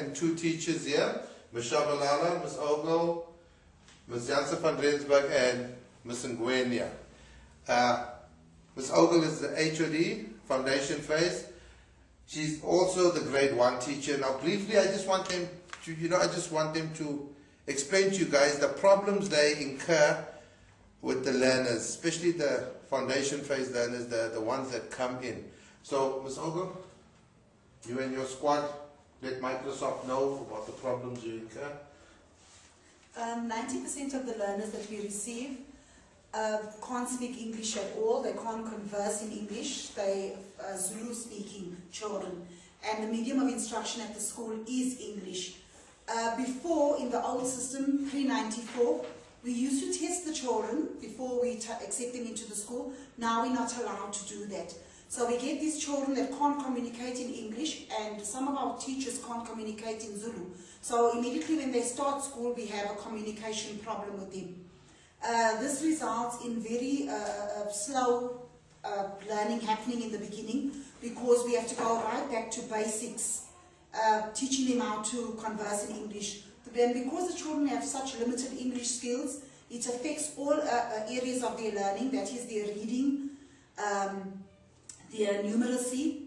and two teachers here, Ms. Shabalala, Ms. Ogle, Ms. Janssen van Rensburg, and Ms. Ngwenya. Ms. Ogle is the HOD, Foundation Phase. She's also the grade 1 teacher. Now briefly, I just want them to, explain to you guys the problems they incur with the learners, especially the Foundation Phase learners, the ones that come in. So, Ms. Ogle, you and your squad, let Microsoft know about the problems you incur. 90% of the learners that we receive can't speak English at all. They can't converse in English. They are Zulu-speaking children. And the medium of instruction at the school is English. Before, in the old system, pre-94, we used to test the children before we accept them into the school. Now we're not allowed to do that. So we get these children that can't communicate in English, and some of our teachers can't communicate in Zulu. So immediately when they start school, we have a communication problem with them. This results in very slow learning happening in the beginning, because we have to go right back to basics, teaching them how to converse in English. Then, because the children have such limited English skills, it affects all areas of their learning, that is their reading, their numeracy,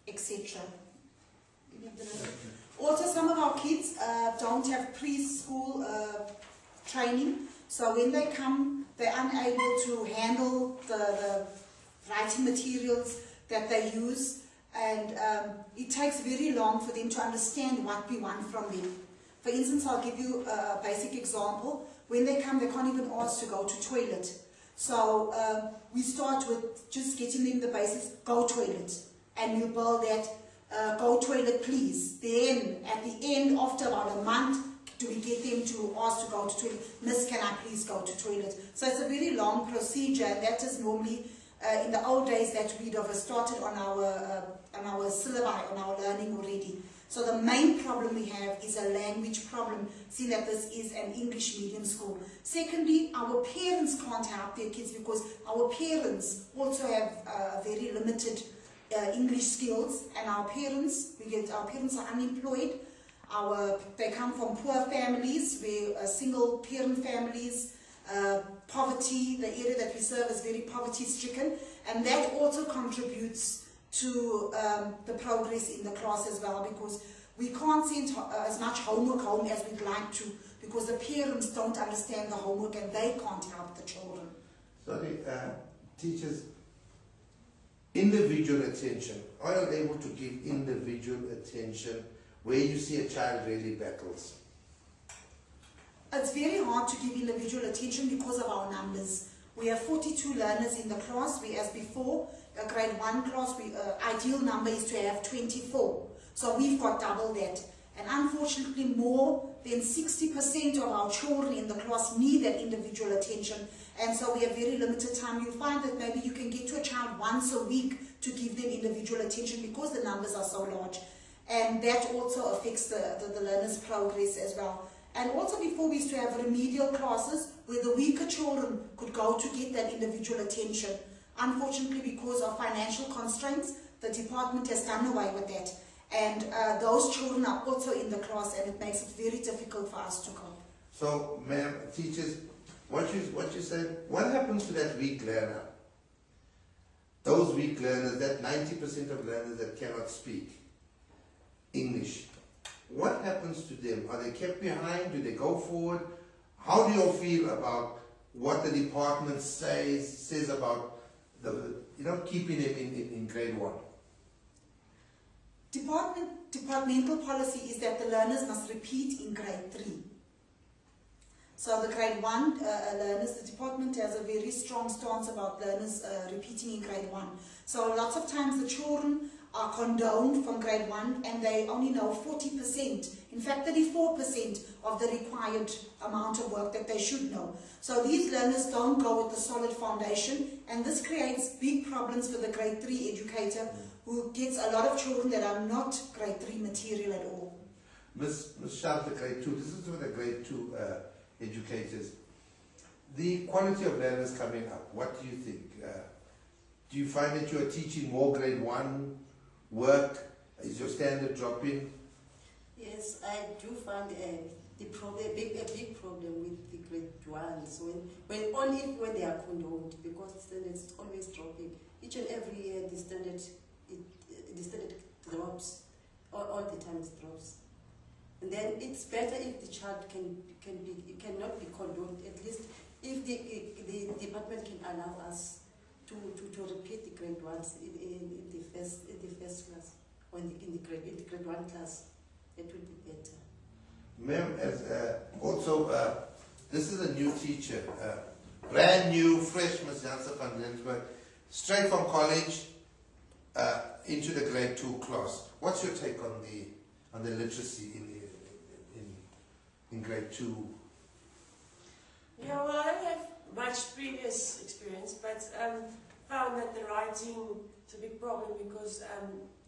etc. Also, some of our kids don't have preschool training, so when they come, they're unable to handle the writing materials that they use, and it takes very long for them to understand what we want from them. For instance, I'll give you a basic example. When they come, they can't even ask to go to toilet. So we start with just getting them the basics, go toilet, and you build that, go toilet please. Then at the end, after about a month, do we get them to ask to go to toilet, Miss, can I please go to toilet? So it's a very long procedure, and that is normally in the old days that we'd have started on our syllabi, on our learning already. So the main problem we have is a language problem, seeing that this is an English medium school. Secondly, our parents can't help their kids, because our parents also have very limited English skills, and our parents are unemployed. They come from poor families, single parent families, poverty. The area that we serve is very poverty stricken, and that also contributes to the progress in the class as well, because we can't send as much homework home as we'd like to, because the parents don't understand the homework and they can't help the children. Sorry, teachers, individual attention. Are you able to give individual attention where you see a child really battles? It's very hard to give individual attention because of our numbers. We have 42 learners in the class. As before, a grade 1 class, ideal number is to have 24. So we've got double that. And unfortunately, more than 60% of our children in the class need that individual attention. And so we have very limited time. You'll find that maybe you can get to a child once a week to give them individual attention, because the numbers are so large. And that also affects the learners' progress as well. And also before, we used to have remedial classes where the weaker children could go to get that individual attention. Unfortunately, because of financial constraints, the department has done away with that. And those children are also in the class, and it makes it very difficult for us to cope. So, ma'am, teachers, what you said, what happens to that weak learner? Those weak learners, that 90% of learners that cannot speak English. What happens to them? Are they kept behind? Do they go forward? How do you feel about what the department says about keeping them in grade 1? Departmental policy is that the learners must repeat in grade 3. So the grade 1 learners, the department has a very strong stance about learners repeating in grade 1. So lots of times the children are condoned from grade 1 and they only know 40%, in fact 34% of the required amount of work that they should know. So these learners don't go with the solid foundation, and this creates big problems for the grade 3 educator, who gets a lot of children that are not grade 3 material at all. Ms. Sharp, the grade 2, this is for the grade 2 educators. The quality of learners coming up, what do you think? Do you find that you are teaching more grade 1 work? Is your standard dropping? Yes, Yes, I do find the problem, a big problem with the grade ones when they are condoned, because the standard is always dropping. Each and every year the standard drops, all the time it drops. And then it's better if the child cannot be condoned. At least if the department can allow us to repeat the grade ones in the first class, or in the grade 1 class, it would be better. Ma'am, as also, this is a new teacher, brand new, fresh, Ms. Jansen van Rensburg, straight from college into the grade 2 class. What's your take on the literacy in grade 2? Yeah, well, I don't have much previous experience, but found that the writing is a big problem because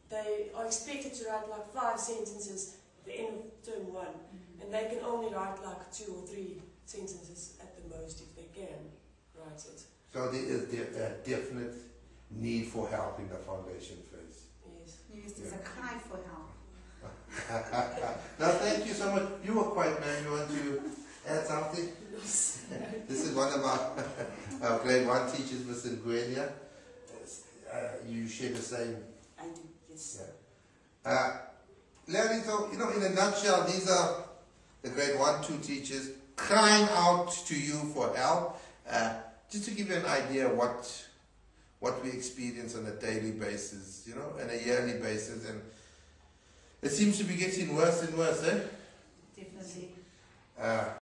they are expected to write like 5 sentences at the end of term 1, and they can only write like 2 or 3 sentences at the most if they can write it. So there is a definite need for help in the foundation phase. Yes. Yes, there's a cry for help. Now, thank you so much. You were quiet, ma'am. You want to add something? This is one of our grade 1 teachers, Ms. Nguenia. You share the same. I do, yes. Yeah. Larry, so, you know, in a nutshell, these are the grade 1, 2 teachers crying out to you for help. Just to give you an idea what we experience on a daily basis, you know, and a yearly basis, and it seems to be getting worse and worse, eh? Definitely.